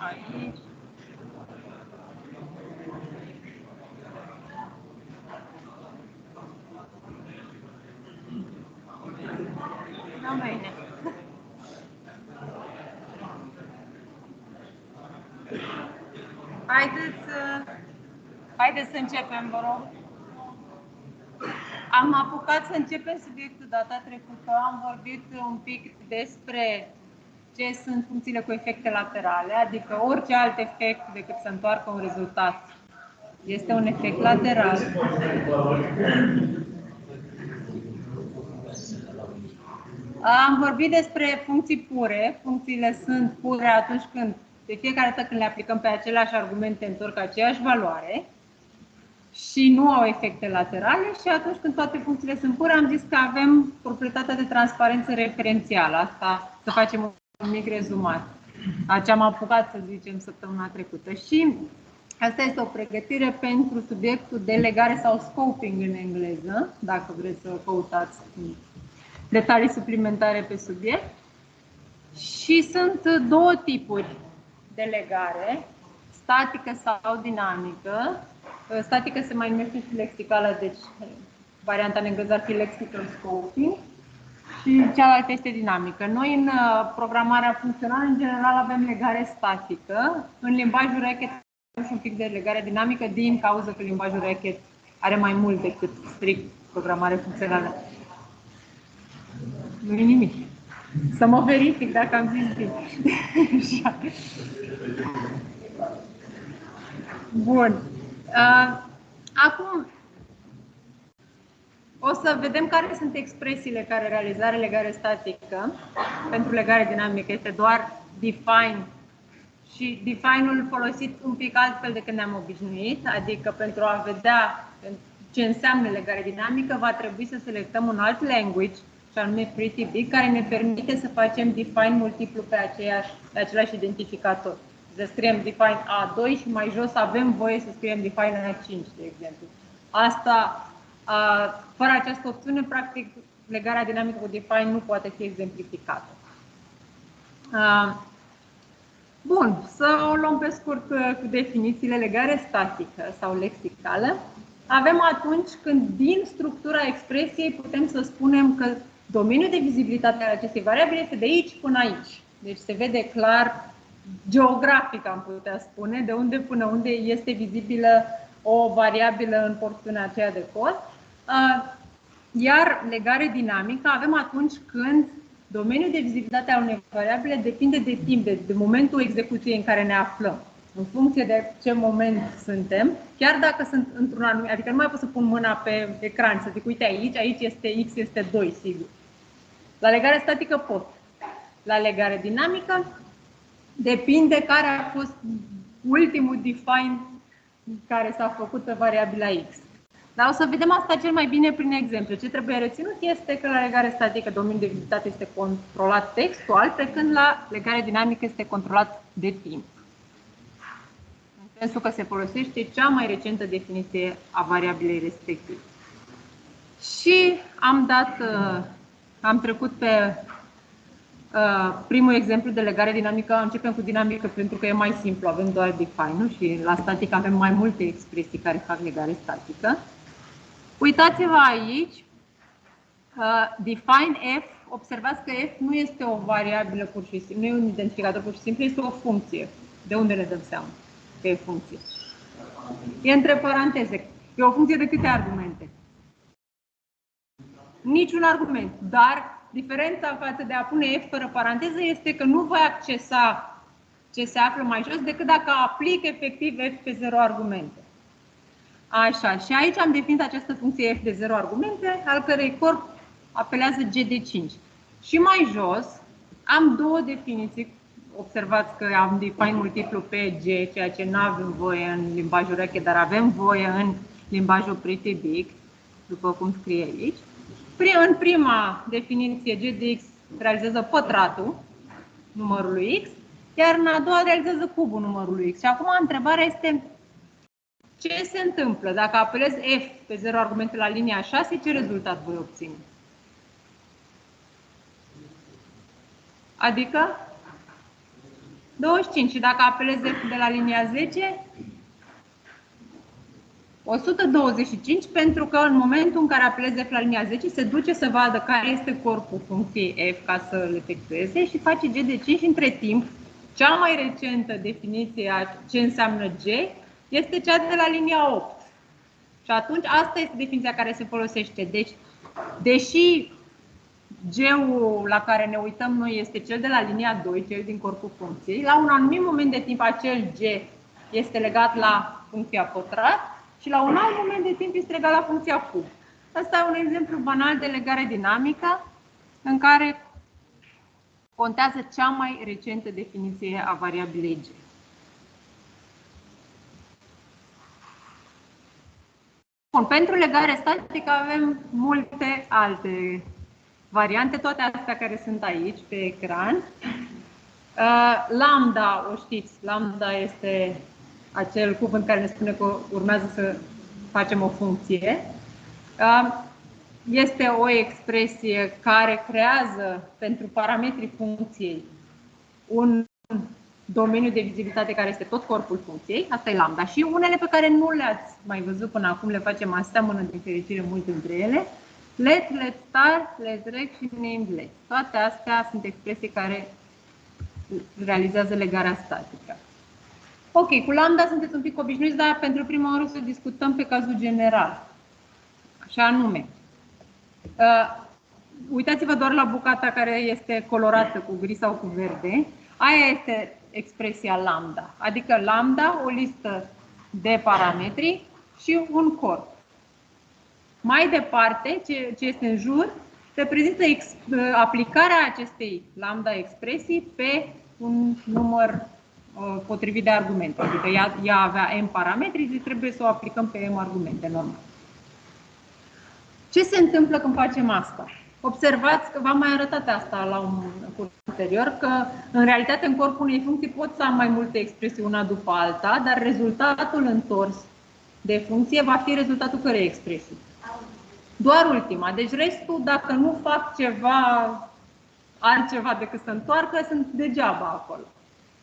aici. Da, bine. Haideți să începem, vă rog. Am apucat să începem subiectul data trecută, am vorbit un pic despre ce sunt funcțiile cu efecte laterale, adică orice alt efect decât să întoarcă un rezultat este un efect lateral. Am vorbit despre funcții pure. Funcțiile sunt pure atunci când, de fiecare dată când le aplicăm pe aceleași argumente, întorc aceeași valoare și nu au efecte laterale, și atunci când toate funcțiile sunt pure, am zis că avem proprietatea de transparență referențială. Asta să facem un mic rezumat a ce am apucat să zicem săptămâna trecută. Și asta este o pregătire pentru subiectul de legare sau scoping în engleză, dacă vreți să căutați detalii suplimentare pe subiect. Și sunt două tipuri de legare, statică sau dinamică. Statică se mai numește și lexicală, deci varianta în engleză ar fi lexical scoping, și cealaltă este dinamică. Noi în programarea funcțională, în general, avem legare statică. În limbajul Racket avem și un pic de legare dinamică, din cauza că limbajul Racket are mai mult decât strict programare funcțională. Nu e nimic. Să mă verific dacă am zis bine. Bun. Acum o să vedem care sunt expresiile care realizare legare statică. Pentru legare dinamică este doar define, și define-ul folosit un pic altfel decât ne-am obișnuit, adică pentru a vedea ce înseamnă legare dinamică va trebui să selectăm un alt language, și anume Pretty Big, care ne permite să facem define multiplu pe același identificator. Să scriem define A2 și mai jos avem voie să scriem define A5, de exemplu. Asta, fără această opțiune, practic, legarea dinamică cu define nu poate fi exemplificată. Bun, să o luăm pe scurt cu definițiile. Legare statică sau lexicală avem atunci când din structura expresiei putem să spunem că domeniul de vizibilitate al acestei variabile este de aici până aici. Deci se vede clar, geografic am putea spune, de unde până unde este vizibilă o variabilă în porțiunea aceea de cod. Iar legare dinamică avem atunci când domeniul de vizibilitate al unei variabile depinde de timp, de momentul execuției în care ne aflăm. În funcție de ce moment suntem, chiar dacă sunt într-un anumit, adică nu mai pot să pun mâna pe ecran să zic, uite aici este x este 2, sigur. La legare statică pot. La legare dinamică depinde care a fost ultimul define care s-a făcut pe variabila x. Dar o să vedem asta cel mai bine prin exemple. Ce trebuie reținut este că la legare statică domeniul de vizibilitate este controlat textual, pe când la legare dinamică este controlat de timp. În sensul că se folosește cea mai recentă definiție a variabilei respective. Și am trecut pe primul exemplu de legare dinamică. Începem cu dinamică pentru că e mai simplu, avem doar define-ul, și la statică avem mai multe expresii care fac legare statică. Uitați-vă aici, define f, observați că f nu este o variabilă pur și simplu, nu e un identificator pur și simplu, este o funcție. De unde ne dăm seama că e funcție? E între paranteze. E o funcție de câte argumente? Niciun argument, dar diferența față de a pune f fără paranteză este că nu voi accesa ce se află mai jos decât dacă aplic efectiv f pe 0 argumente. Așa, și aici am definit această funcție f de 0 argumente, al cărei corp apelează g de 5. Și mai jos am două definiții. Observați că am define multiplu pe g, ceea ce nu avem voie în limbajul Racket, dar avem voie în limbajul Pretty Big, după cum scrie aici. În prima definiție, g de x realizează pătratul numărului x, iar în a doua realizează cubul numărului x. Și acum întrebarea este: ce se întâmplă dacă apelez f pe 0 argumente la linia 6, ce rezultat voi obține? Adică 25. Și dacă apelezi de la linia 10, 125, pentru că în momentul în care apelezi la linia 10, se duce să vadă care este corpul funcției f ca să îl efectueze și face g de 5. Între timp, cea mai recentă definiție a ce înseamnă g este cea de la linia 8. Și atunci asta este definiția care se folosește. Deci, deși g-ul la care ne uităm noi este cel de la linia 2, cel din corpul funcției, la un anumit moment de timp acel g este legat la funcția pătrat și la un alt moment de timp este legat la funcția cub. Asta e un exemplu banal de legare dinamică în care contează cea mai recentă definiție a variabilei g. Bun, pentru legare statică avem multe alte variante, toate astea care sunt aici pe ecran. Lambda, o știți, lambda este acel cuvânt care ne spune că urmează să facem o funcție. Este o expresie care creează pentru parametrii funcției un domeniu de vizibilitate care este tot corpul funcției, asta e lambda. Și unele pe care nu le-ați mai văzut până acum, le facem aseamănă din fericire multe dintre ele. Let, let star, let rect și named let. Toate astea sunt expresii care realizează legarea statică. Ok, cu lambda sunteți un pic obișnuiți, dar pentru prima oară să discutăm pe cazul general. Așa anume. Uitați-vă doar la bucata care este colorată cu gri sau cu verde. Aia este expresia lambda, adică lambda, o listă de parametri și un corp. Mai departe, ce este în jur, reprezintă aplicarea acestei lambda expresii pe un număr potrivit de argumente. Adică ea avea m parametri și trebuie să o aplicăm pe m argumente, normal. Ce se întâmplă când facem asta? Observați că v-am mai arătat asta la un curs anterior, că în realitate în corpul unei funcții pot să am mai multe expresii una după alta, dar rezultatul întors de funcție va fi rezultatul cărei expresii? Doar ultima. Deci restul, dacă nu fac ceva altceva decât să întoarcă, sunt degeaba acolo.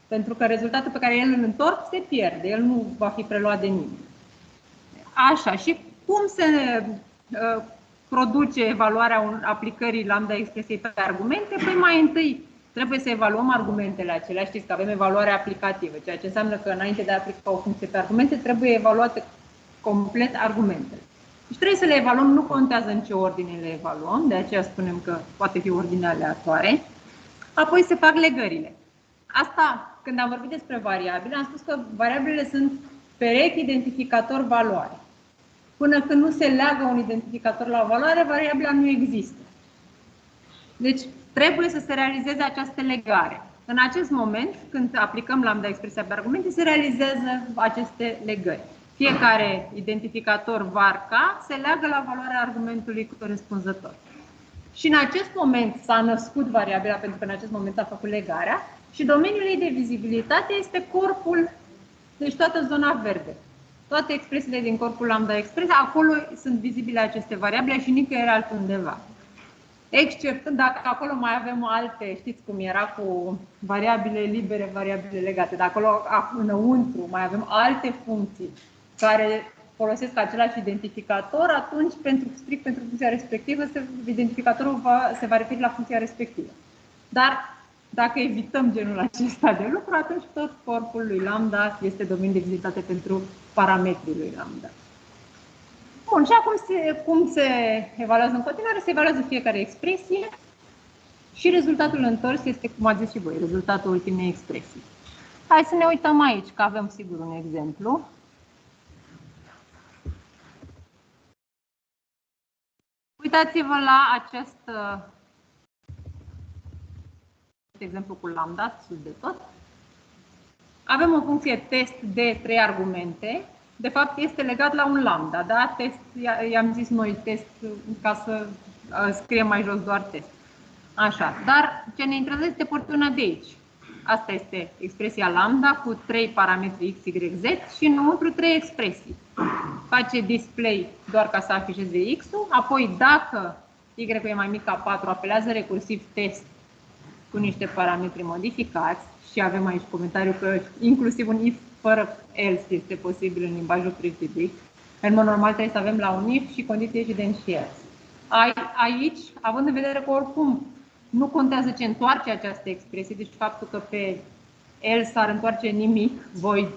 Pentru că rezultatul pe care el îl întorc se pierde, el nu va fi preluat de nimeni. Așa, și cum se produce evaluarea aplicării lambda expresiei pe argumente? Păi mai întâi trebuie să evaluăm argumentele acelea. Știți că avem evaluare aplicativă, ceea ce înseamnă că înainte de a aplica o funcție pe argumente, trebuie evaluate complet argumentele. Deci trebuie să le evaluăm, nu contează în ce ordine le evaluăm, de aceea spunem că poate fi ordine aleatoare. Apoi se fac legările. Asta, când am vorbit despre variabile, am spus că variabilele sunt perechi identificator-valoare. Până când nu se leagă un identificator la o valoare, variabila nu există. Deci trebuie să se realizeze această legare. În acest moment, când aplicăm lambda expresia pe argumente, se realizează aceste legări. Fiecare identificator var k se leagă la valoarea argumentului corespunzător. Și în acest moment s-a născut variabila, pentru că în acest moment a făcut legarea, și domeniul ei de vizibilitate este corpul, deci toată zona verde. Toate expresiile din corpul lambda expresia, acolo sunt vizibile aceste variabile și nicăieri altundeva. Exceptând dacă acolo mai avem alte, știți cum era cu variabile libere, variabile legate. Dacă acolo înăuntru mai avem alte funcții care folosesc același identificator, atunci, strict pentru funcția respectivă, identificatorul se va referi la funcția respectivă. Dar dacă evităm genul acesta de lucru, atunci tot corpul lui lambda este domeniul de vizibilitate pentru parametrii lui lambda. Bun, și acum cum se evaluează în continuare? Se evaluează fiecare expresie și rezultatul întors este, cum ați zis și voi, rezultatul ultimei expresii. Hai să ne uităm aici, că avem sigur un exemplu. Uitați-vă la acest exemplu cu lambda, sus de tot. Avem o funcție test de 3 argumente. De fapt, este legat la un lambda, da? Test, i-am zis noi test ca să scriem mai jos doar test. Așa, dar ce ne interesează este porțiunea de aici. Asta este expresia lambda cu 3 parametri x, y, z și înăuntru 3 expresii. Face display doar ca să afișeze x-ul, apoi dacă y e mai mic ca 4, apelează recursiv test cu niște parametri modificați și avem aici comentariu că inclusiv un if fără else este posibil în limbajul prefix. În mod normal trebuie să avem la un if și condiție evident și else. Aici, având în vedere că oricum nu contează ce întoarce această expresie, deci faptul că pe else s-ar întoarce nimic, void,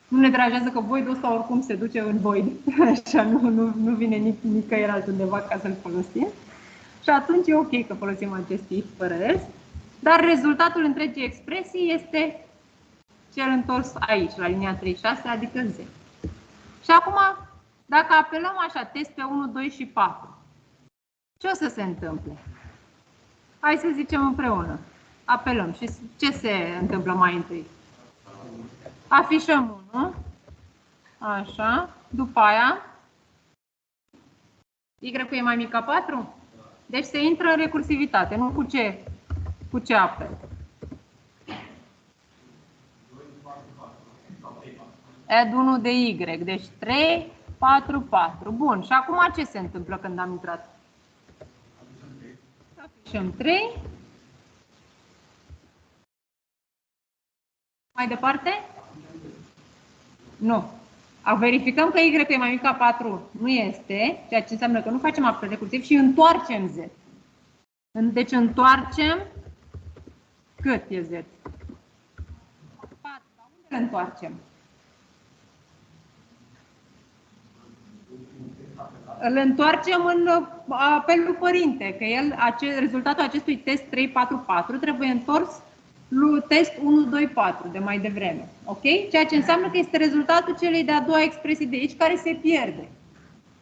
nu ne deranjează că void-ul ăsta oricum se duce în void, așa nu vine nicăieri altundeva ca să-l folosim. Și atunci e ok că folosim acest if fără else, dar rezultatul întregii expresii este cel întors aici, la linia 36, adică 10. Și acum, dacă apelăm așa test pe 1, 2 și 4, ce o să se întâmple? Hai să zicem împreună. Apelăm. Și ce se întâmplă mai întâi? Afișăm 1. Așa. După aia, Y-ul e mai mic ca 4? Deci se intră în recursivitate. Nu cu ce apel? Add 1 de Y. Deci 3, 4, 4. Bun. Și acum ce se întâmplă când am intrat? Afișăm 3. Mai departe? Nu. Verificăm că Y e mai mic ca 4. Nu este, ceea ce înseamnă că nu facem apel recursiv și întoarcem Z. Deci întoarcem cât e Z? 4. La unde îl întoarcem? Îl întoarcem în apelul părinte, că rezultatul acestui test 344 trebuie întors lui test 124 de mai devreme. Ok? Ceea ce înseamnă că este rezultatul celei de-a doua expresii de aici care se pierde.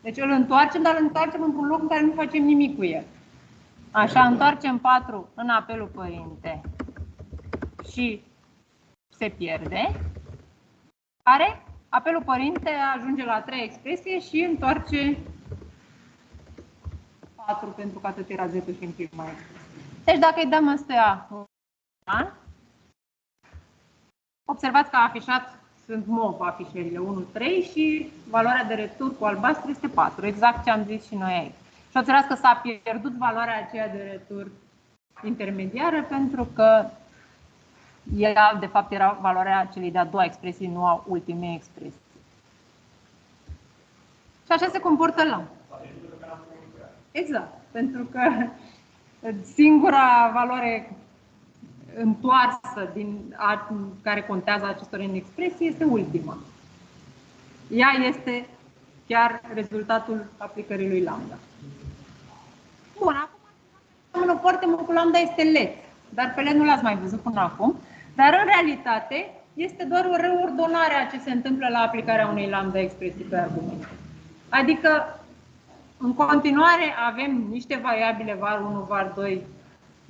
Deci îl întoarcem, dar îl întoarcem într-un loc în care nu facem nimic cu el. Așa, întoarcem 4 în apelul părinte și se pierde. Care? Apelul părinte ajunge la a treia expresie și întoarce 4 pentru că atât era Z-ul și în prima expresie. Deci dacă îi dăm astea, observați că a afișat, sunt mov afișările 1, 3 și valoarea de retur cu albastru este 4, exact ce am zis și noi aici. Și observați că s-a pierdut valoarea aceea de retur intermediară pentru că ea, de fapt, era valoarea celei de-a doua expresii, nu a ultimei expresii. Și așa se comportă lambda. Exact, pentru că singura valoare întoarsă care contează acestor în expresii este ultima. Ea este chiar rezultatul aplicării lui lambda. Bun, acum foarte mult cu lambda este let, dar pe let nu l-ați mai văzut până acum. Dar în realitate este doar o reordonare a ce se întâmplă la aplicarea unei lambda expresii pe argumente. Adică, în continuare, avem niște variabile var 1, var 2,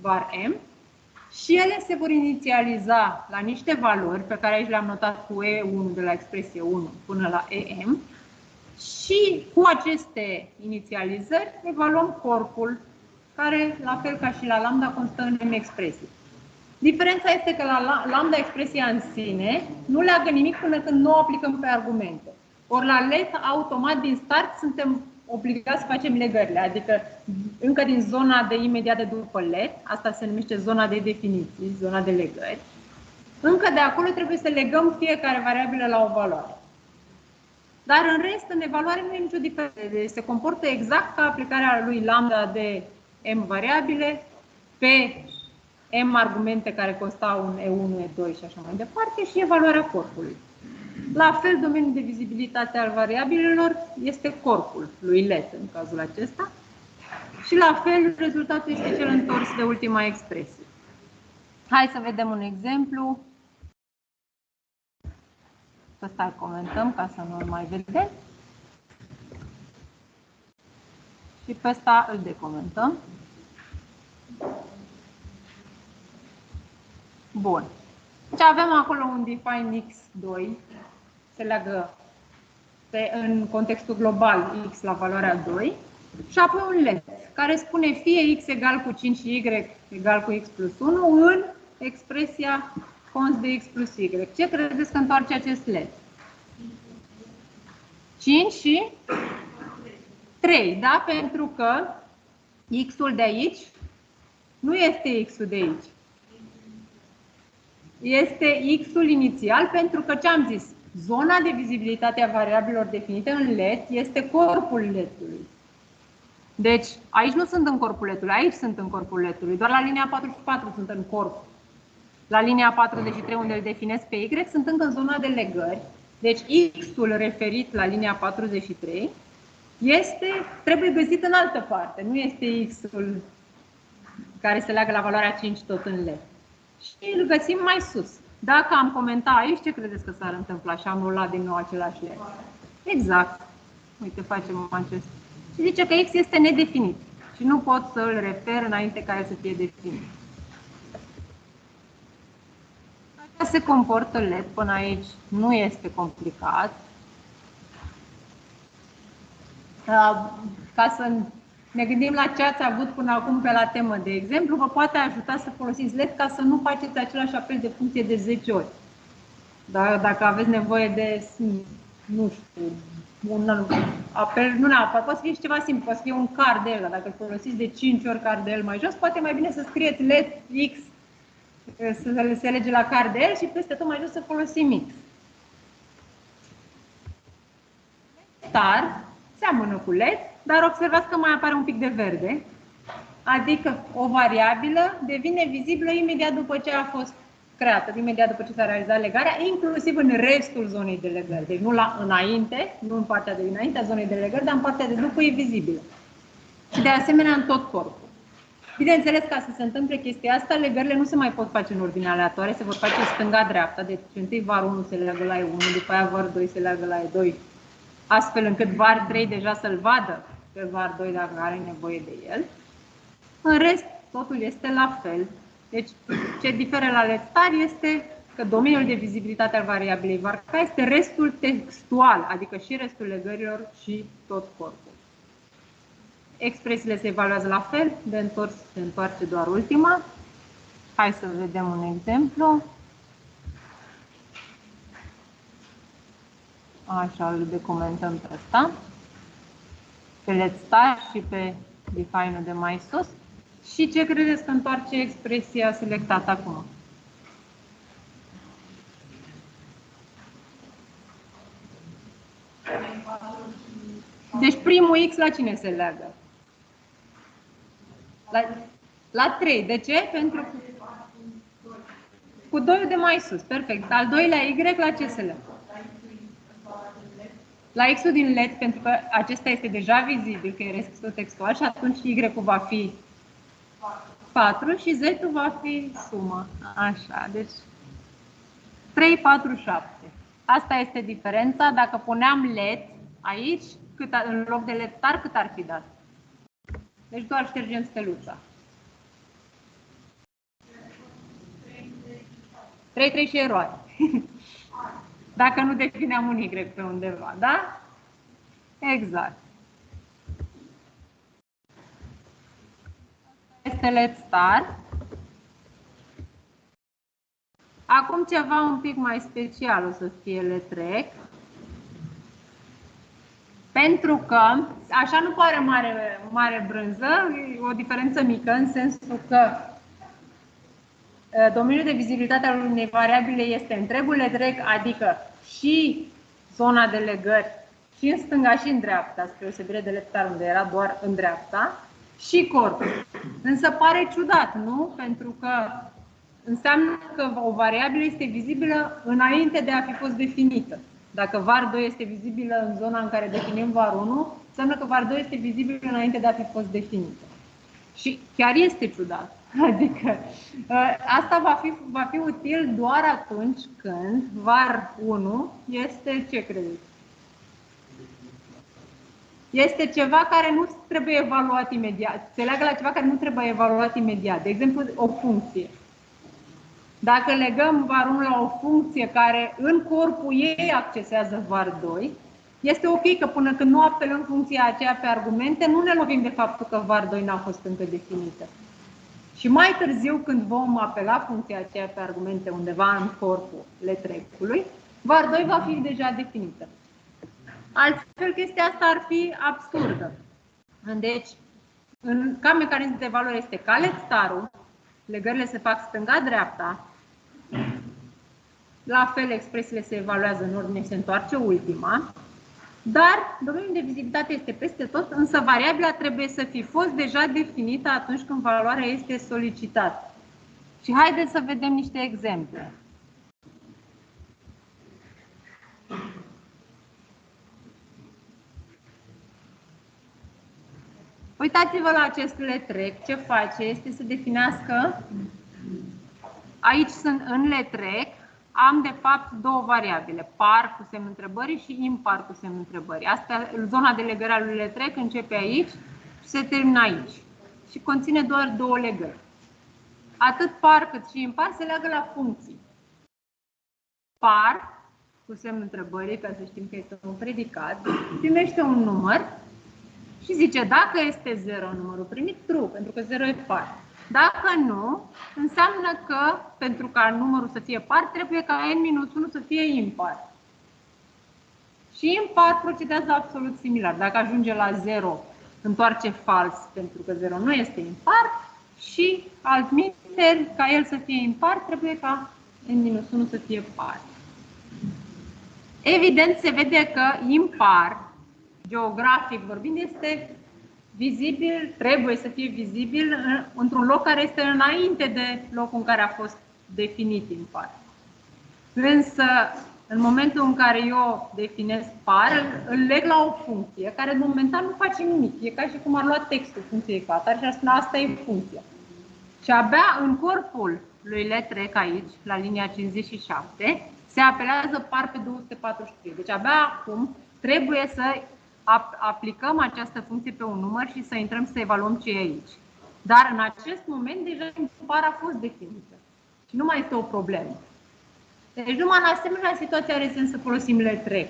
var m și ele se vor inițializa la niște valori pe care aici le-am notat cu E1 de la expresie 1 până la EM și cu aceste inițializări evaluăm corpul care, la fel ca și la lambda, constă în m expresii. Diferența este că la lambda expresia în sine nu leagă nimic până când nu o aplicăm pe argumente. Ori la let, automat din start, suntem obligați să facem legările, adică încă din zona de imediat de după let, asta se numește zona de definiții, zona de legări, încă de acolo trebuie să legăm fiecare variabilă la o valoare. Dar în rest, în evaluare nu e nicio diferență, se comportă exact ca aplicarea lui lambda de m variabile pe m argumente care constau în E1, E2 și așa mai departe și evaluarea corpului. La fel, domeniul de vizibilitate al variabilelor este corpul lui let în cazul acesta și la fel rezultatul este cel întors de ultima expresie. Hai să vedem un exemplu. Ăsta îl comentăm ca să nu-l mai vedem. Și pe ăsta îl decomentăm. Bun. Deci avem acolo un define x2, se leagă în contextul global x la valoarea 2 și apoi un let care spune fie x egal cu 5 și y egal cu x plus 1 în expresia const de x plus y. Ce credeți că întoarce acest let? 5 și 3, da? Pentru că x-ul de aici nu este x-ul de aici. este X-ul inițial, pentru că ce am zis? Zona de vizibilitate a variabilelor definite în LED este corpul LED-ului. Deci, aici nu sunt în corpul LED-ului, aici sunt în corpul LED-ului. Doar la linia 44 sunt în corp. La linia 43, unde îl definesc pe Y, sunt încă în zona de legări. Deci, X-ul referit la linia 43 trebuie găsit în altă parte. Nu este X-ul care se leagă la valoarea 5 tot în LED. Și îl găsim mai sus. Dacă am comentat aici, ce credeți că s-ar întâmpla? Și am rulat din nou același LED. Exact. Uite, facem acest. Și zice că X este nedefinit și nu pot să îl refer înainte ca el să fie definit. Așa se comportă LED, până aici nu este complicat. Ca să ne gândim la ce ați avut până acum pe la temă, de exemplu, vă poate ajuta să folosiți LED ca să nu faceți același apel de funcție de 10 ori. Dar dacă aveți nevoie de, nu știu, un apel, nu neapărat, poate să fie și ceva simplu, poate să fie un card de el, dacă îl folosiți de 5 ori card de el mai jos, poate mai bine să scrieți LED X, să se lege la card de el și peste tot mai jos să folosim X. Star seamănă cu LED, dar observați că mai apare un pic de verde, adică o variabilă devine vizibilă imediat după ce a fost creată, imediat după ce s-a realizat legarea, inclusiv în restul zonei de legări. Deci nu la înainte, nu în partea de înainte a zonei de legări, dar în partea de după e vizibilă. Și de asemenea în tot corpul. Bineînțeles, ca să se întâmple chestia asta, legările nu se mai pot face în ordine aleatoare, se vor face stânga-dreapta. Deci întâi var 1 se leagă la E1, după aia var 2 se leagă la E2, astfel încât var 3 deja să-l vadă pe var 2 dacă are nevoie de el. În rest, totul este la fel. Deci, ce diferă la LED Star este că domeniul de vizibilitate al variabilei var K este restul textual, adică și restul legărilor și tot corpul. Expresiile se evaluează la fel, de întors se întoarce doar ultima. Hai să vedem un exemplu. Așa, îl documentăm pe ăsta. Pe LED Star și pe define-ul de mai sus. Și ce credeți că întoarce expresia selectată acum? Deci primul X la cine se leagă? La 3. De ce? Pentru că cu 2 de mai sus. Perfect. Al doilea Y la ce se leagă? La X-ul din LED, pentru că acesta este deja vizibil, că e restul textual, și atunci Y-ul va fi 4 și Z-ul va fi suma. Așa, deci 3, 4, 7. Asta este diferența. Dacă puneam LED aici, în loc de LED Star, cât ar fi dat? Deci doar ștergem steluța. 3, 3 și eroare. Dacă nu defineam un Y pe undeva, da? Exact. Este LED Star. Acum ceva un pic mai special o să fie LED Rec. Pentru că, așa nu pare mare brânză, e o diferență mică, în sensul că domeniul de vizibilitate al unei variabile este întregul LED Rec, adică și zona de legări, și în stânga și în dreapta, spre deosebire de LED Star, unde era doar în dreapta, și corpul. Însă pare ciudat, nu? Pentru că înseamnă că o variabilă este vizibilă înainte de a fi fost definită. Dacă var 2 este vizibilă în zona în care definim var 1, înseamnă că var 2 este vizibil înainte de a fi fost definită. Și chiar este ciudat. Adică asta va fi util doar atunci când var 1 este, ce credeți? Este ceva care nu trebuie evaluat imediat. Se leagă la ceva care nu trebuie evaluat imediat. De exemplu, o funcție. Dacă legăm var 1 la o funcție care în corpul ei accesează var 2, este ok că până când nu apelăm funcția aceea pe argumente, nu ne lovim de faptul că var 2 n-a fost încă definită. Și mai târziu, când vom apela funcția aceea pe argumente undeva în corpul letrecului, var 2 va fi deja definită. Altfel, chestia asta ar fi absurdă. Deci, ca mecanism de evaluare este ca LED Star-ul, legările se fac stânga-dreapta, La fel, expresiile se evaluează în ordine și se întoarce ultima. Dar domeniul de vizibilitate este peste tot, însă variabila trebuie să fi fost deja definită atunci când valoarea este solicitată. Și haideți să vedem niște exemple. Uitați-vă la acest letrec. Ce face este să definească, aici sunt în letrec, am de fapt două variabile, par cu semnul întrebării și impar cu semnul întrebării. Asta, zona de legări a lui letrec începe aici și se termină aici. Și conține doar două legări. Atât par cât și impar se leagă la funcții. Par cu semnul întrebării, ca să știm că este un predicat, primește un număr și zice dacă este 0 numărul primit, true, pentru că 0 e par. Dacă nu, înseamnă că pentru ca numărul să fie par, trebuie ca n-1 să fie impar. Și impar procedează absolut similar. Dacă ajunge la 0, întoarce fals pentru că 0 nu este impar și altminteri, ca el să fie impar, trebuie ca n-1 să fie par. Evident, se vede că impar, geografic vorbind, este vizibil, trebuie să fie vizibil într-un loc care este înainte de locul în care a fost definit impar. Însă, în momentul în care eu definez par, îl leg la o funcție care momentan nu face nimic. E ca și cum ar lua textul funcției ca atare și ar spune asta e funcția. Și abia în corpul lui letrec aici, la linia 57, se apelează par pe 243. Deci abia acum trebuie să aplicăm această funcție pe un număr și să intrăm să evaluăm ce e aici. Dar în acest moment deja par a fost definită și nu mai este o problemă. Deci numai în asemenea situație are sens să folosim letrec.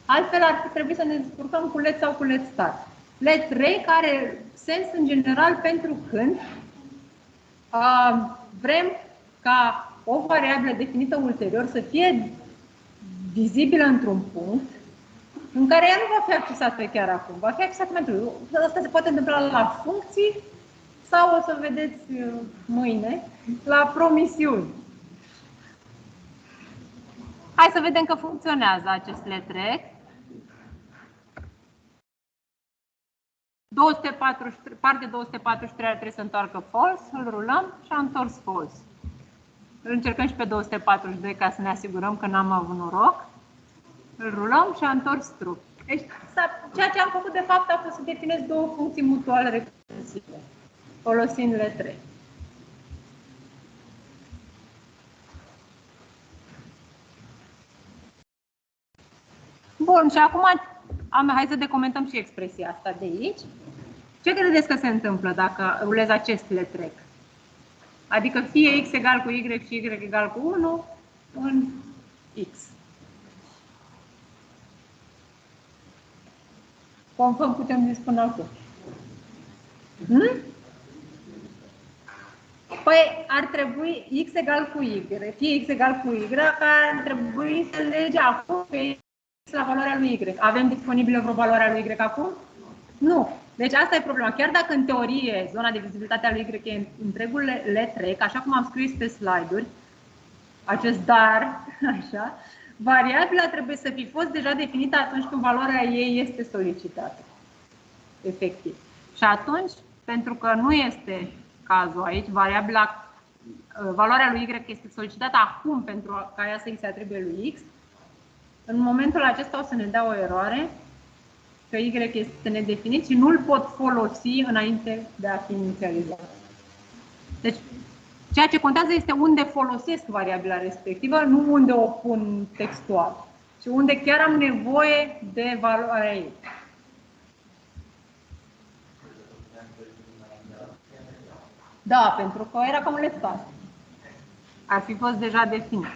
Altfel ar trebui să ne descurcăm cu let sau cu let start. Letrec are sens în general pentru când vrem ca o variabilă definită ulterior să fie vizibilă într-un punct în care ea nu va fi accesată chiar acum, va fi accesată mai târziu. Asta se poate întâmpla la funcții sau o să vedeți mâine la promisiuni. Hai să vedem că funcționează acest letrec. 243, parte 243 ar trebui să întoarcă false, îl rulăm și a întors false. Îl încercăm și pe 242 ca să ne asigurăm că n-am avut noroc. Îl rulăm și a întors true. Deci, ceea ce am făcut de fapt a fost să definez două funcții mutual recursive, folosind letrec. Bun, și acum hai să decomentăm și expresia asta de aici. Ce credeți că se întâmplă dacă rulez acest letrec? Adică fie x egal cu y și y egal cu 1 în x. Conform cu ce am zis până acum. Păi ar trebui x egal cu y, fie x egal cu y, ar trebui să lege acum pe x la valoarea lui y. Avem disponibilă vreo valoare a lui y acum? Nu. Deci asta e problema. Chiar dacă în teorie zona de vizibilitate a lui y e întregul letrec, așa cum am scris pe slide-uri, acest dar, așa, variabila trebuie să fi fost deja definită atunci când valoarea ei este solicitată. Efectiv. Și atunci, pentru că nu este cazul aici, valoarea lui y este solicitată acum pentru ca ea să îi se atribuie lui x, în momentul acesta o să ne dea o eroare că y este nedefinit și nu-l pot folosi înainte de a fi inițializat. Deci, ceea ce contează este unde folosesc variabila respectivă, nu unde o pun textual, ci unde chiar am nevoie de valoarea ei. Da, pentru că era ca un let's. Ar fi fost deja definit.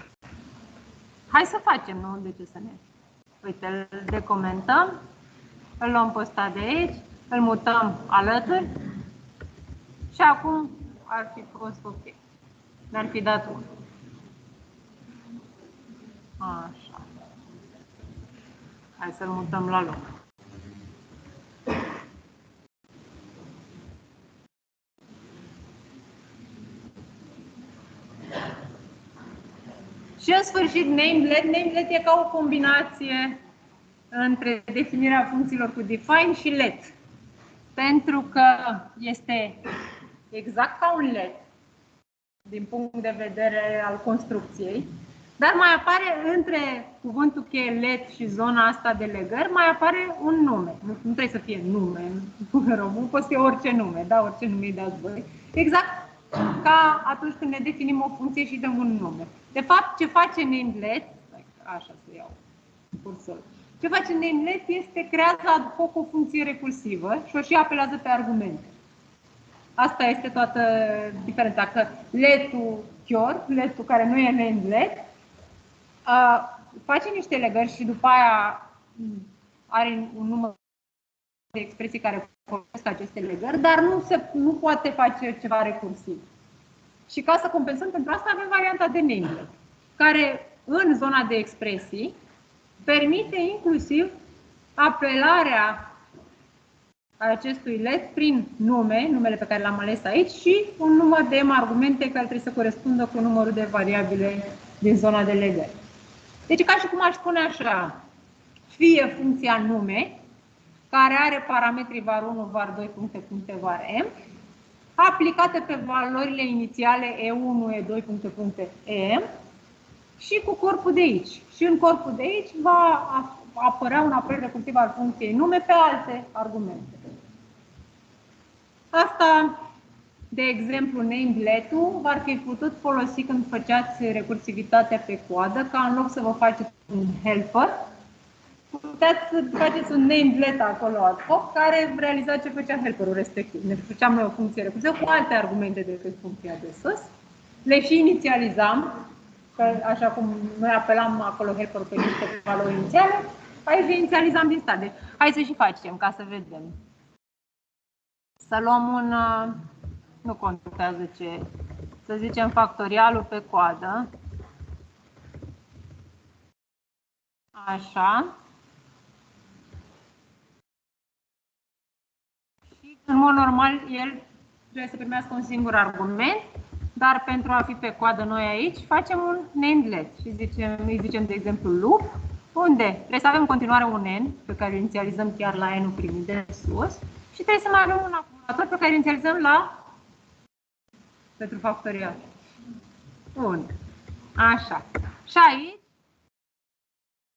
Hai să facem, nu? De ce să ne... Uite, îl decomentăm, îl luăm pe ăsta de aici, îl mutăm alături și acum ar fi fost ok. Ne-ar fi dat 1. Așa. Hai să-l mutăm la loc. Și în sfârșit, namelet. Namelet e ca o combinație între definirea funcțiilor cu define și let. Pentru că este exact ca un let din punct de vedere al construcției, dar mai apare între cuvântul cheie let și zona asta de legări, mai apare un nume. Nu trebuie să fie nume în român, poate să fie orice nume, da, orice nume îi dați voi. Exact ca atunci când ne definim o funcție și dăm un nume. De fapt, ce face namelet, așa să iau cursor, ce face namelet este creează ad hoc o funcție recursivă și o și apelează pe argumente. Asta este toată diferența, că letul chior, letul care nu e namelet, face niște legări și după aia are un număr de expresii care folosesc aceste legări, dar nu poate face ceva recursiv. Și ca să compensăm pentru asta avem varianta de namelet, care în zona de expresii permite inclusiv apelarea acestui let prin numele pe care l-am ales aici și un număr de argumente care trebuie să corespundă cu numărul de variabile din zona de legări. Deci ca și cum aș spune așa, fie funcția nume, care are parametrii var1, var2, puncte, var m, aplicate pe valorile inițiale e1, e2, puncte, em, și cu corpul de aici. Și în corpul de aici va apărea un apel recursiv al funcției nume pe alte argumente. Asta, de exemplu, namelet-ul v-ar fi putut folosi când făceați recursivitatea pe coadă, ca în loc să vă faceți un helper, puteți să faceți un namelet acolo ad hoc, care realiza ce făcea helperul respectiv. Ne făceam noi o funcție recursivă cu alte argumente decât funcția de sus. Le și inițializam, că așa cum noi apelam acolo helperul pe niște valori inițiale, aici le inițializam din start. Deci, hai să și facem, ca să vedem. Să luăm un, nu contează ce, să zicem factorialul pe coadă. Așa. Și în mod normal el trebuie să primească un singur argument, dar pentru a fi pe coadă noi aici facem un namelet și îi zicem de exemplu loop, unde trebuie să avem în continuare un n pe care îl inițializăm chiar la n-ul primit de sus și trebuie să mai avem un acumulator pe care îl inițializăm la pentru factorial. Bun. Așa. Și aici,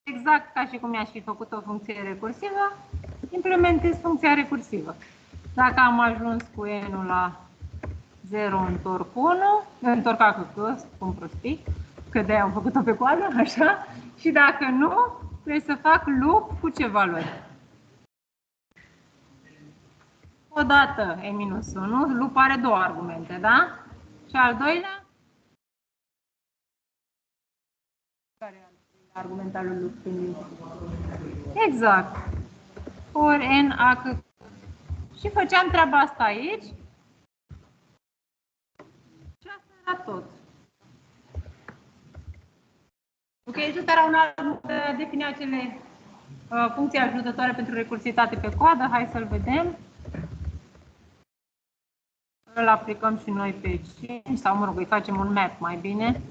exact ca și cum i-aș fi făcut o funcție recursivă, implementez funcția recursivă. Dacă am ajuns cu n-ul la 0, întorc 1, întorc acolo, spun prostii, că de-aia am făcut-o pe coadă, așa, și dacă nu, trebuie să fac loop cu ce valori? Odată e-1, loop are două argumente, da? Și al doilea? Care e argumentul lui loop? Exact. Ori n a cât. Și făceam treaba asta aici. Și asta era tot. Ok, acesta era un alt de a defini acele funcții ajutătoare pentru recursivitate pe coadă. Hai să-l vedem. Îl aplicăm și noi pe 5, sau mă rog, îi facem un map mai bine.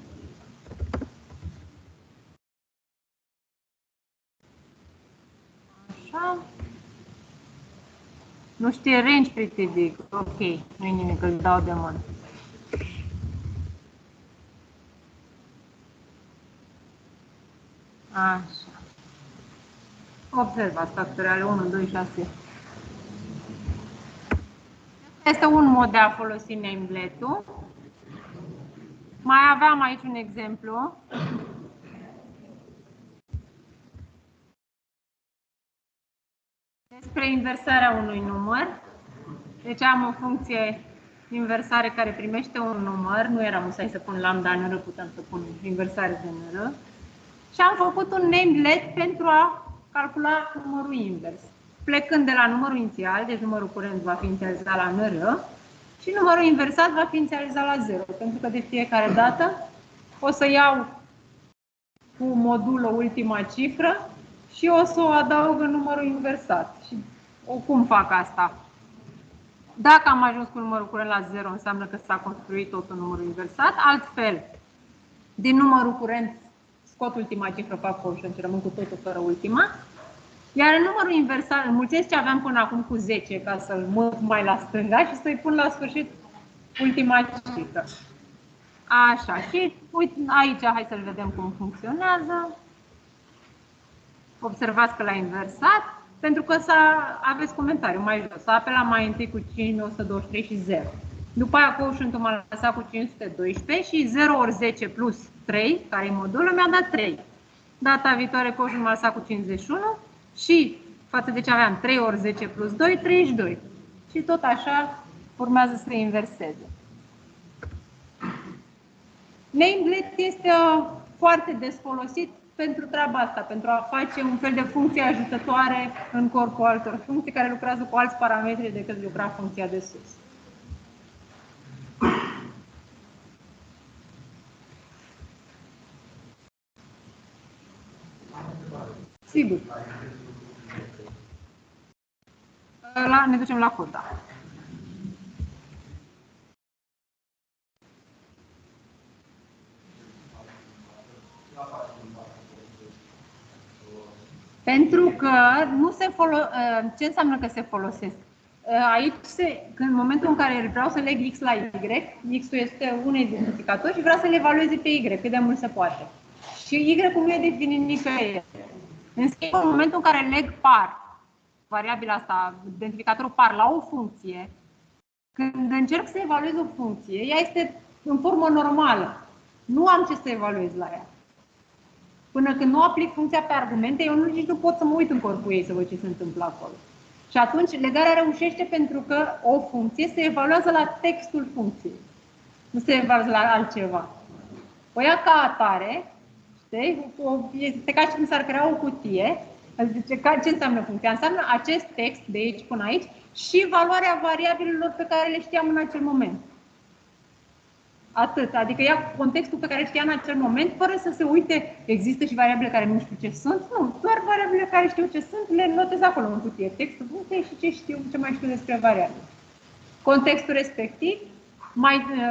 Așa. Nu știe range pretty big. Ok, nu-i nimic, îl dau de mână. Așa. Observați factoriale 1, 2, 6. Este un mod de a folosi namelet-ul. Mai aveam aici un exemplu. Despre inversarea unui număr. Deci am o funcție inversare care primește un număr. Nu era musai să pun lambda NR, puteam să pun inversare de NR. Și am făcut un namelet pentru a calcula numărul invers. Plecând de la numărul inițial, deci numărul curent va fi inițializat la NR și numărul inversat va fi inițializat la 0, pentru că de fiecare dată o să iau cu modulă ultima cifră și o să o adaug în numărul inversat. Și cum fac asta? Dacă am ajuns cu numărul curent la 0, înseamnă că s-a construit tot un număr inversat. Altfel, din numărul curent scot ultima cifră, fac quotient și rămân cu totul fără ultima. Iar în numărul inversal înmulțesc ce aveam până acum cu 10 ca să-l mut mai la stânga și să-i pun la sfârșit ultima cifră. Așa, și uite, aici hai să-l vedem cum funcționează. Observați că l-a inversat, pentru că aveți comentariu mai jos. S-a apelat mai întâi cu 5, 123 și 0. După aia quotientul m-a lăsat cu 512 și 0 ori 10 plus 3, care e modulul, mi-a dat 3. Data viitoare quotientul m-a lăsat cu 51 și față de ce aveam 3 ori 10 plus 2, 32. Și tot așa urmează să se inverseze. Namelet este foarte des folosit pentru treaba asta, pentru a face un fel de funcție ajutătoare în corpul altor funcții care lucrează cu alți parametri decât lucra funcția de sus. Sigur. Ne ducem la cod, da. Pentru că nu se ce înseamnă că se folosesc? Aici, în momentul în care vreau să leg X la Y, X-ul este un identificator și vreau să le evalueze pe Y, cât de mult se poate. Și Y-ul nu e definit nicăieri. În schimb, în momentul în care leg par, variabila asta, identificatorul par, la o funcție, când încerc să evaluez o funcție, ea este în formă normală. Nu am ce să evaluez la ea. Până când nu aplic funcția pe argumente, eu nici nu pot să mă uit în corpul ei să văd ce se întâmplă acolo. Și atunci legarea reușește pentru că o funcție se evaluează la textul funcției. Nu se evaluează la altceva. O ia ca atare, știi? Este ca și cum s-ar crea o cutie. Zice, ce înseamnă funcția? Înseamnă acest text de aici până aici și valoarea variabilelor pe care le știam în acel moment. Atât. Adică ia contextul pe care îl știa în acel moment, fără să se uite, există și variabile care nu știu ce sunt. Nu, doar variabile care știu ce sunt, le notez acolo în cutie. Textul funcției și ce mai știu despre variabile. Contextul respectiv,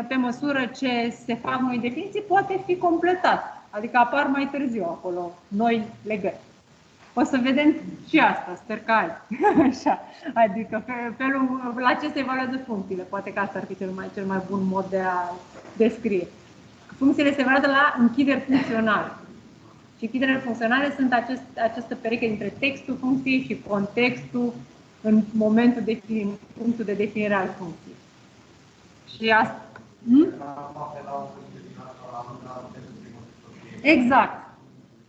pe măsură ce se fac noi definiții, poate fi completat. Adică apar mai târziu acolo noi legări. O să vedem și asta, sper că azi. Așa. Adică felul la ce se evaluează funcțiile. Poate că asta ar fi cel mai bun mod de a descrie. Funcțiile se evaluează la închideri funcționale. Și închiderile funcționale sunt această pereche dintre textul funcției și contextul în punctul de definire al funcției. Și asta. Exact.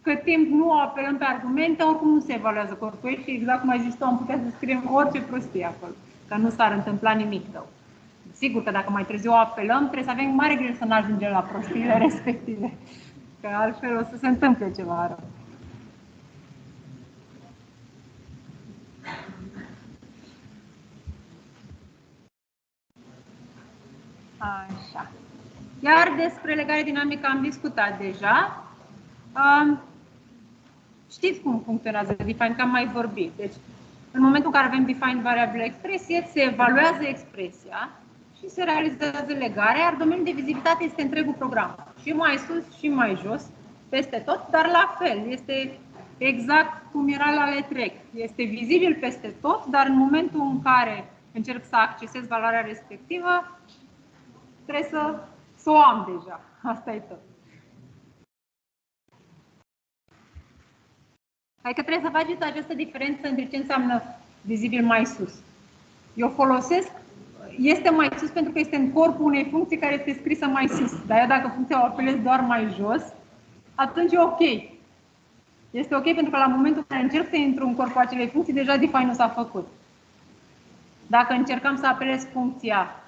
Cât timp nu apelăm pe argumente, oricum nu se evaluează corpul și exact cum ai zis tu, am putea să scriem orice prostie acolo, că nu s-ar întâmpla nimic rău. Sigur că dacă mai târziu o apelăm, trebuie să avem mare grijă să nu ajungem la prostiile respective, că altfel o să se întâmple ceva rău. Așa. Iar despre legare dinamică am discutat deja. Știți cum funcționează define, că am mai vorbit. Deci, în momentul în care avem define variabilă expresie, se evaluează expresia și se realizează legarea, iar domeniul de vizibilitate este întregul program. Și mai sus și mai jos, peste tot, dar la fel. Este exact cum era la letrec. Este vizibil peste tot, dar în momentul în care încerc să accesez valoarea respectivă, trebuie să o am deja. Asta e tot. Adică trebuie să faceți această diferență între ce înseamnă vizibil mai sus. Eu folosesc, este mai sus pentru că este în corpul unei funcții care este scrisă mai sus. Dar eu dacă funcția o apelez doar mai jos, atunci e ok. Este ok pentru că la momentul în care încerc să intru în corpul acelei funcții, deja define-ul s-a făcut. Dacă încercam să apelez funcția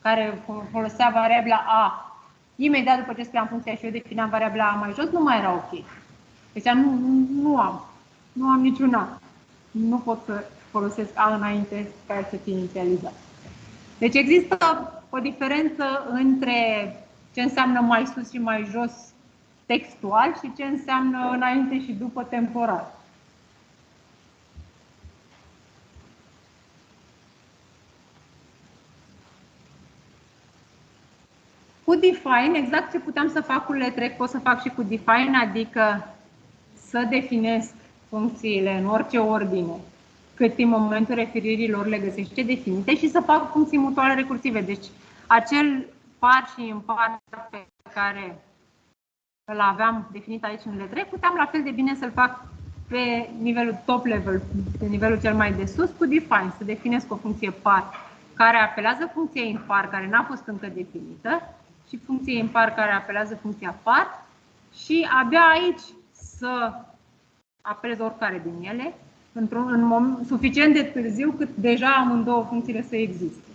care folosea variabila A, imediat după ce scriam funcția și eu defineam variabila A mai jos, nu mai era ok. Deci nu am niciuna. Nu pot să folosesc A înainte ca să fie inițializat. Deci există o diferență între ce înseamnă mai sus și mai jos textual și ce înseamnă înainte și după temporal. Cu define, exact ce puteam să fac cu letrec, pot să fac și cu define, adică să definesc funcțiile în orice ordine, cât în momentul referirii lor le găsește definite și să fac funcții mutuale recursive. Deci acel par și impar pe care îl aveam definit aici în letrec, puteam la fel de bine să-l fac pe nivelul top level, pe nivelul cel mai de sus, cu define, să definesc o funcție par care apelează funcția impar, care n-a fost încă definită, și funcția impar care apelează funcția par, și abia aici să apelez oricare din ele, într-un moment suficient de târziu cât deja amândouă funcțiile să existe.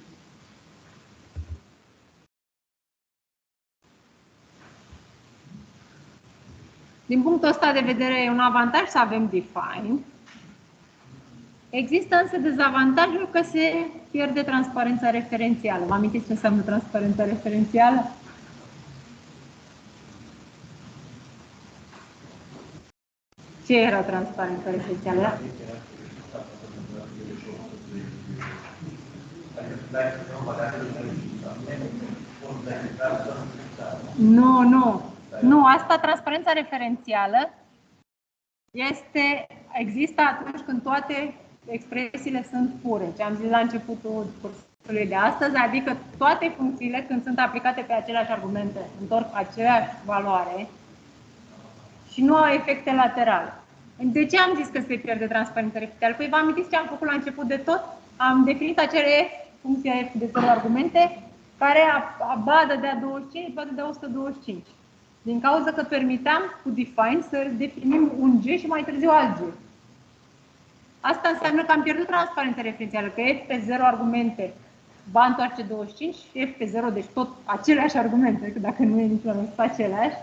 Din punctul ăsta de vedere, e un avantaj să avem define. Există însă dezavantajul că se pierde transparența referențială. Vă amintiți ce înseamnă transparența referențială? Ce era transparența referențială? Nu, asta, transparența referențială, există atunci când toate expresiile sunt pure, ce am zis la începutul cursului de astăzi, adică toate funcțiile, când sunt aplicate pe aceleași argumente, întorc aceeași valoare și nu au efecte laterale. De ce am zis că se pierde transparența referențială? Păi vă amintiți ce am făcut la început de tot? Am definit acele f, funcția f de 0 argumente, care ba dădea 25, ba dădea 125. Din cauza că permiteam cu define să definim un g și mai târziu alt g. Asta înseamnă că am pierdut transparența referențială, că f pe 0 argumente va întoarce 25, f pe 0, deci tot aceleași argumente, că dacă nu e niciodată tot aceleași,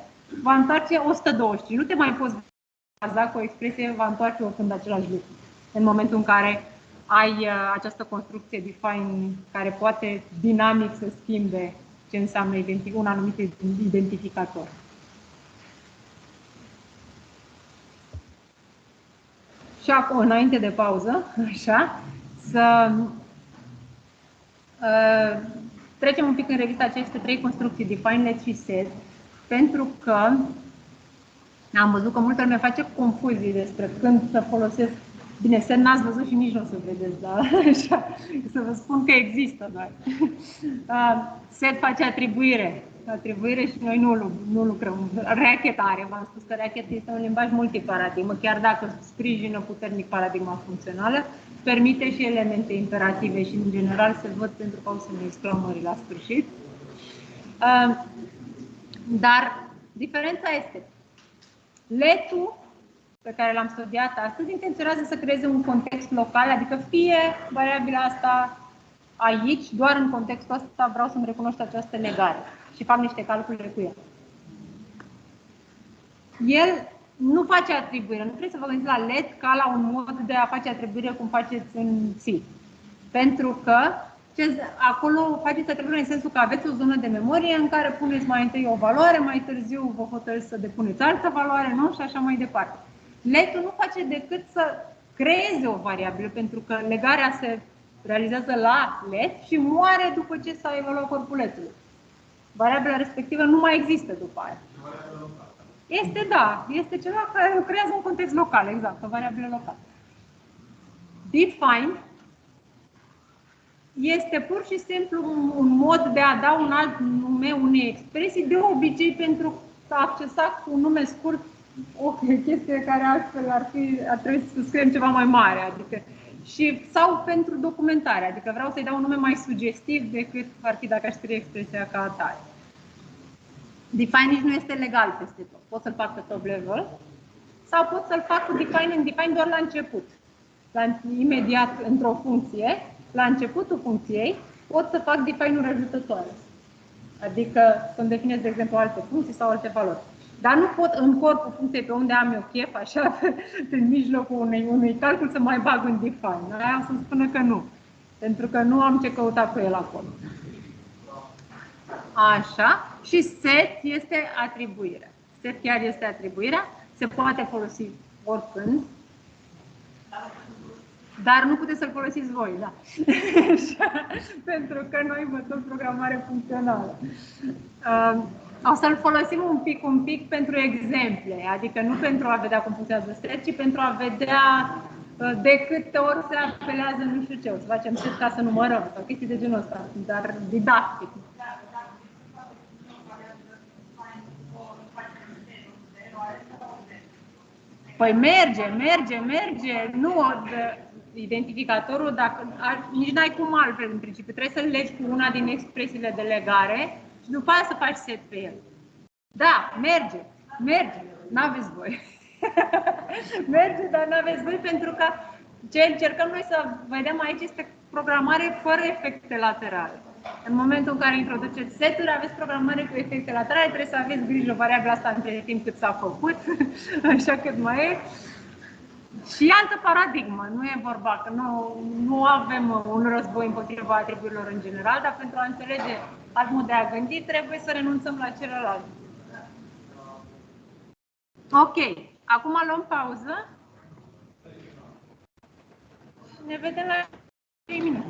va întoarce 125. Nu te mai poți baza cu o expresie, va întoarce oricând același lucru. În momentul în care ai această construcție define care poate dinamic să schimbe ce înseamnă un anumit identificator. Și acum, înainte de pauză, așa, să trecem un pic în revistă aceste trei construcții, define, let și set, pentru că am văzut că multă lume face confuzii despre când să folosesc. Bine, set n-ați văzut și nici nu o să vedeți, dar așa, să vă spun că există doar. Set face atribuire și noi nu lucrăm. Racket are, v-am spus că Racket este un limbaj multiparadigmă, chiar dacă sprijină puternic paradigma funcțională, permite și elemente imperative și în general se văd pentru că au semne exclamării la sfârșit. Dar diferența este, let-ul pe care l-am studiat astăzi intenționează să creeze un context local, adică fie variabila asta aici, doar în contextul ăsta vreau să-mi recunoști această legare și fac niște calcule cu el. El nu face atribuire, nu trebuie să vă gândiți la let ca la un mod de a face atribuire cum faceți în C. Pentru că acolo faceți atribuire în sensul că aveți o zonă de memorie în care puneți mai întâi o valoare, mai târziu vă hotărâți să depuneți altă valoare, nu? Și așa mai departe. Let-ul nu face decât să creeze o variabilă, pentru că legarea se realizează la let și moare după ce s-a evaluat corpul letului. Variabila respectivă nu mai există după aia. Este ceva care creează un context local, exact, o variabilă locală. Define este pur și simplu un mod de a da un alt nume unei expresii, de obicei pentru a accesa cu un nume scurt o chestie care altfel ar trebui să scriem ceva mai mare, adică, sau pentru documentare, adică vreau să-i dau un nume mai sugestiv decât ar fi dacă aș scrie expresia ca atare. Define nici nu este legal peste tot. Pot să-l fac pe top level sau pot să-l fac cu define doar la început. Imediat într-o funcție, la începutul funcției, pot să fac define-uri ajutătoare. Adică să-mi definez, de exemplu, alte funcții sau alte valori. Dar nu pot în corpul funcției pe unde am eu chef, așa, în mijlocul unui calcul să mai bag un define. Aia o să spună că nu. Pentru că nu am ce căuta cu el acolo. Așa. Și set este atribuirea. Set chiar este atribuirea. Se poate folosi oricând. Dar nu puteți să-l folosiți voi, da. Pentru că noi învățăm programare funcțională. O să-l folosim un pic pentru exemple, adică nu pentru a vedea cum funcționează set, ci pentru a vedea de câte ori se apelează nu știu ce. O să facem set ca să numărăm sau chestii de genul ăsta, dar didactic. Păi merge. Nu, identificatorul, dacă, nici n-ai cum altfel în principiu. Trebuie să-l legi cu una din expresiile de legare și după aia să faci set pe el. Da, merge. N-aveți voi. Merge, dar n-aveți voi pentru că ce încercăm noi să vedem aici este programare fără efecte laterale. În momentul în care introduceți seturi, aveți programare cu efecte laterale, trebuie să aveți grijă variabila asta între timp cât s-a făcut, așa cât mai e. Și altă paradigmă, nu e vorba că nu avem un război împotriva atribuirilor în general, dar pentru a înțelege alt mod de a gândi, trebuie să renunțăm la celălalt. Ok, acum luăm pauză și ne vedem la 3 minute.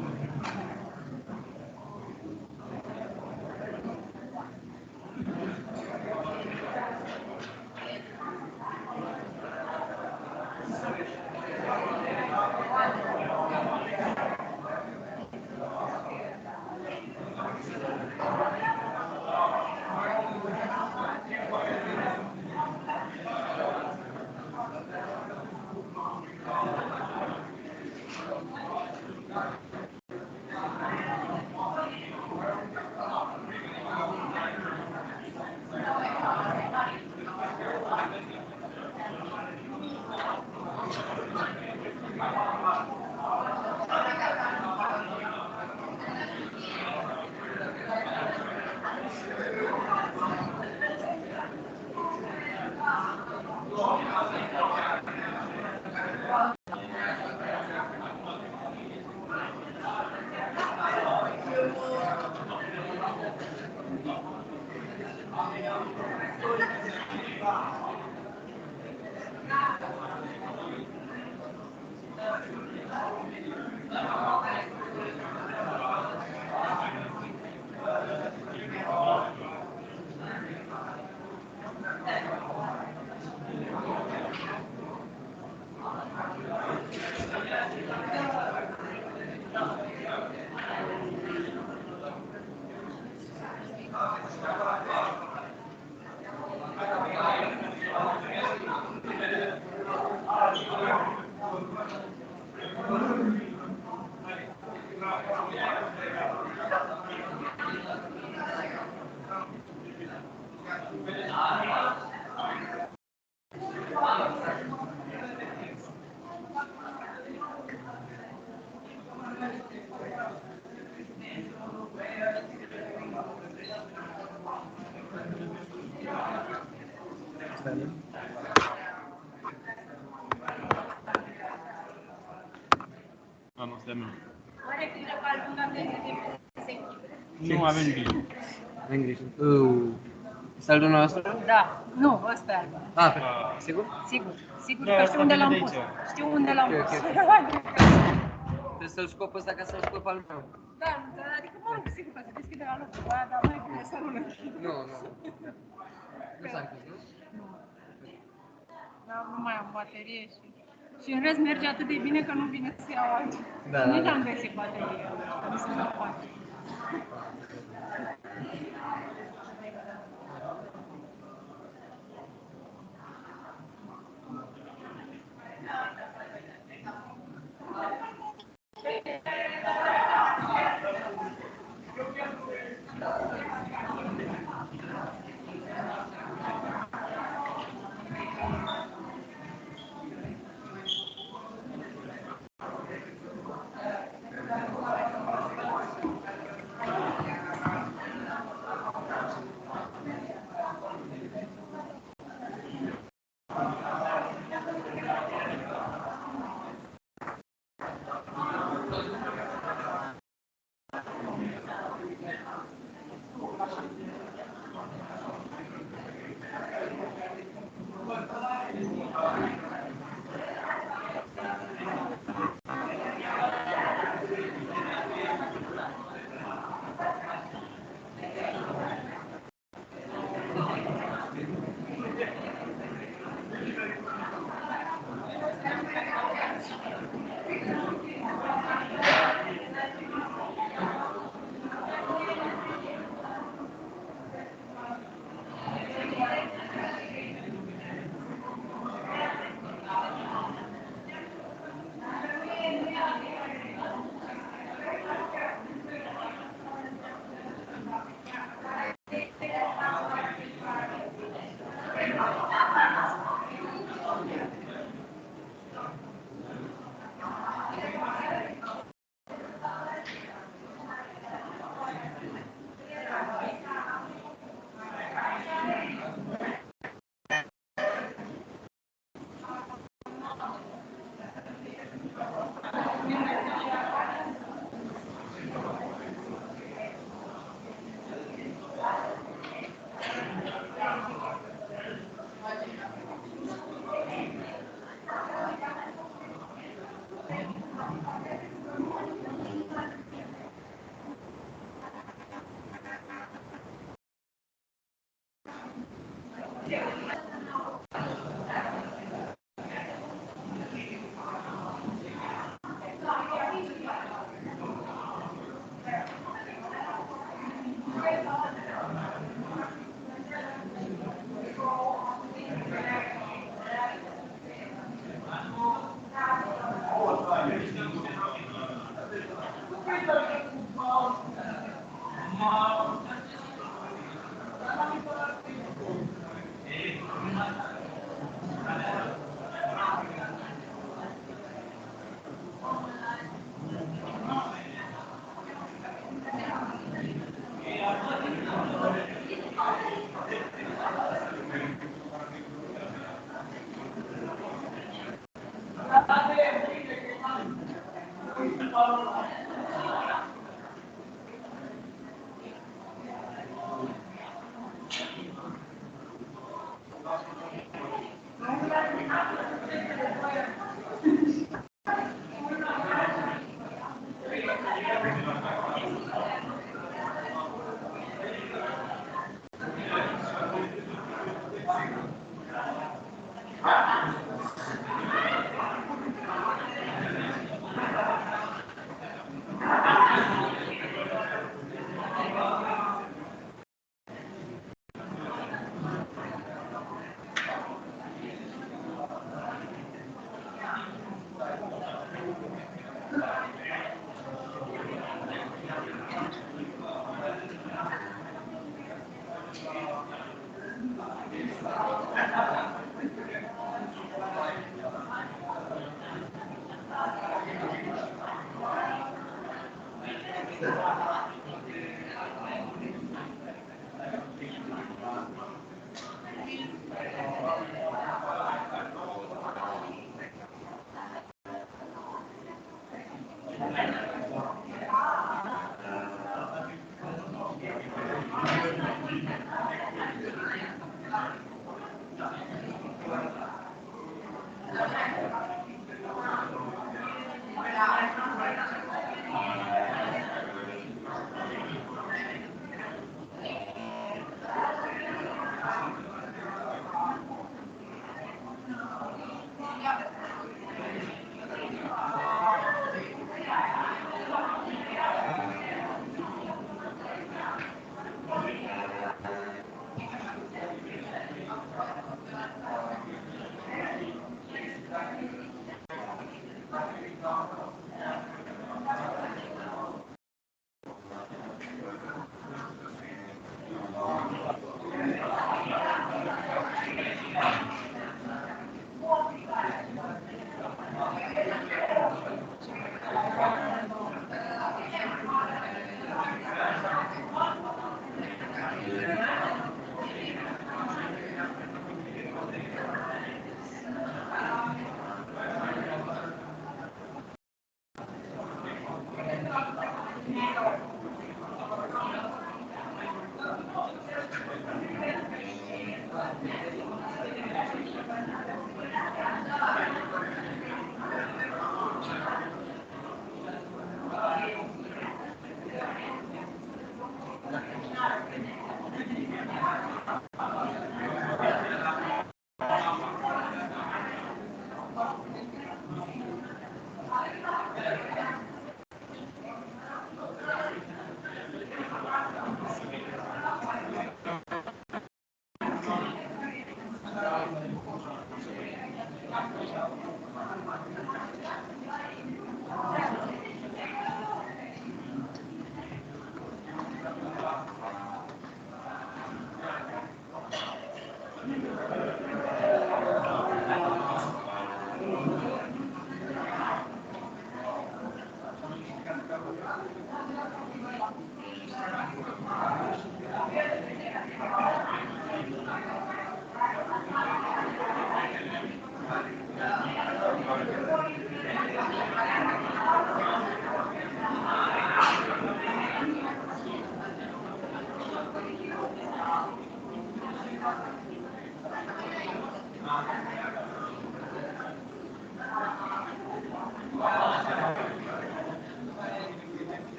Are grijă că albumul avem de. Nu avem grijă. Avem grijă. Este al dumneavoastră? Da, nu, ăsta e album. Sigur? Sigur că știu unde l-am pus. Știu unde l-am pus. Trebuie să-l scop ăsta ca să-l scop al meu. Da, adică mă rog, sigur că se deschide la locul ăla, dar mai bine să nu le închid. Nu. Nu s-a închis, nu? Nu. Dar nu mai am baterie și în rest merge atât de bine că nu vine să iau altul. Nici am găsit baterie, nu se mai poate.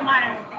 mare lucru.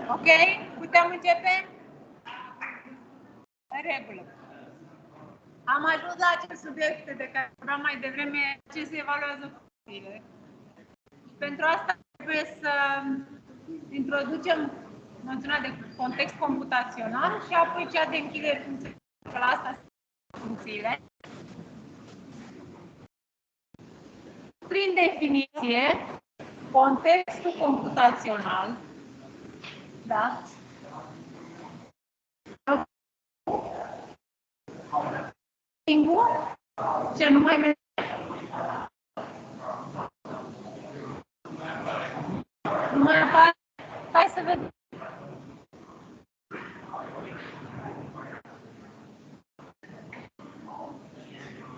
Ok? Putem începe? În regulă. Am ajuns la acest subiect de care vorbeam mai devreme, ce se evaluează funcțiile. Pentru asta trebuie să introducem noțiunea de context computațional și apoi cea de închidere funcțiilor. La asta sunt funcțiile. Prin definiție, contextul computațional, da? Singur, ce nu mai merge. Nu mai apare. Hai să vedem.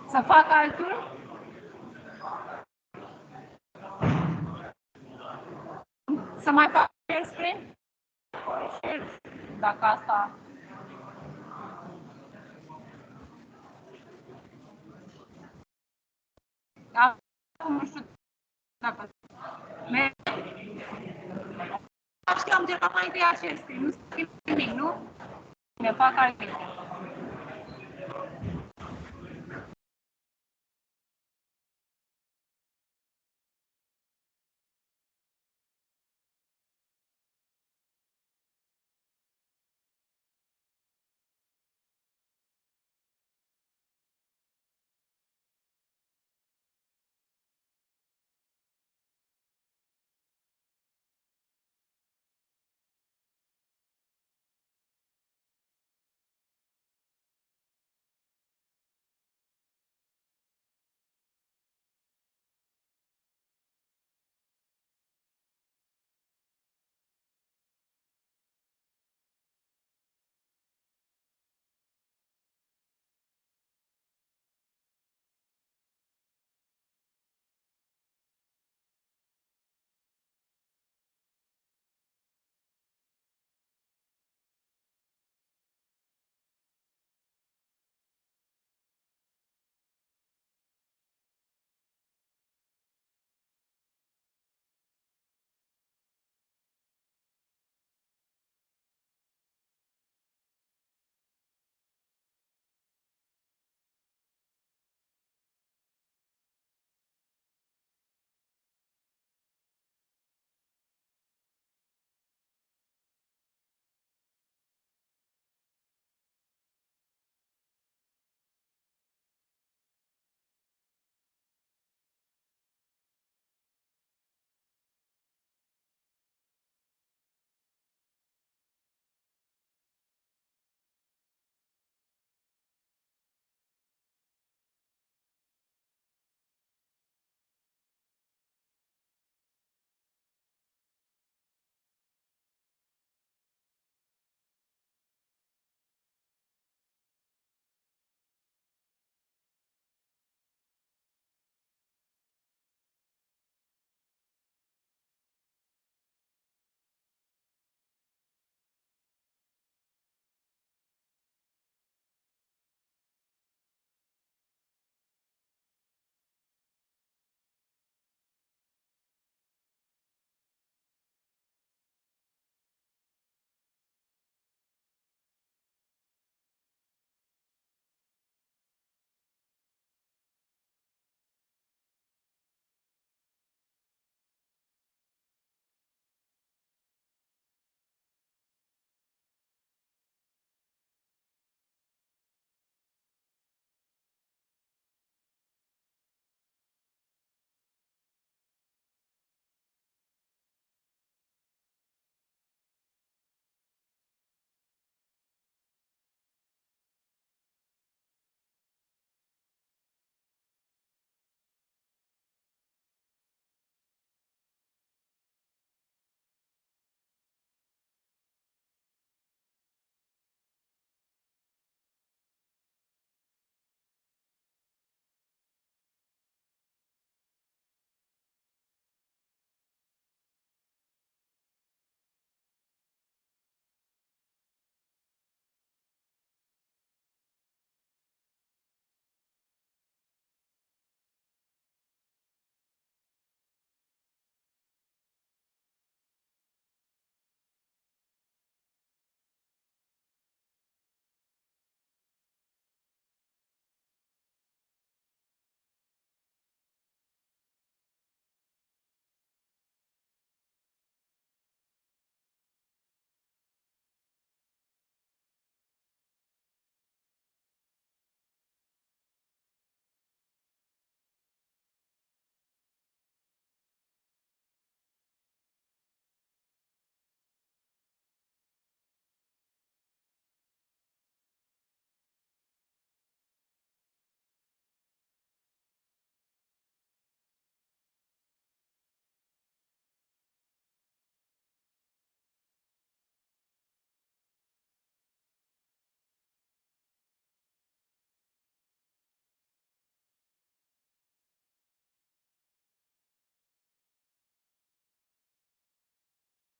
Să fac altul? Să mai fac share screen? Dacă asta... Acum nu știu dacă... Știu, am încercat mai întâi share screen, nu schimb nimic, nu? Ne fac altceva.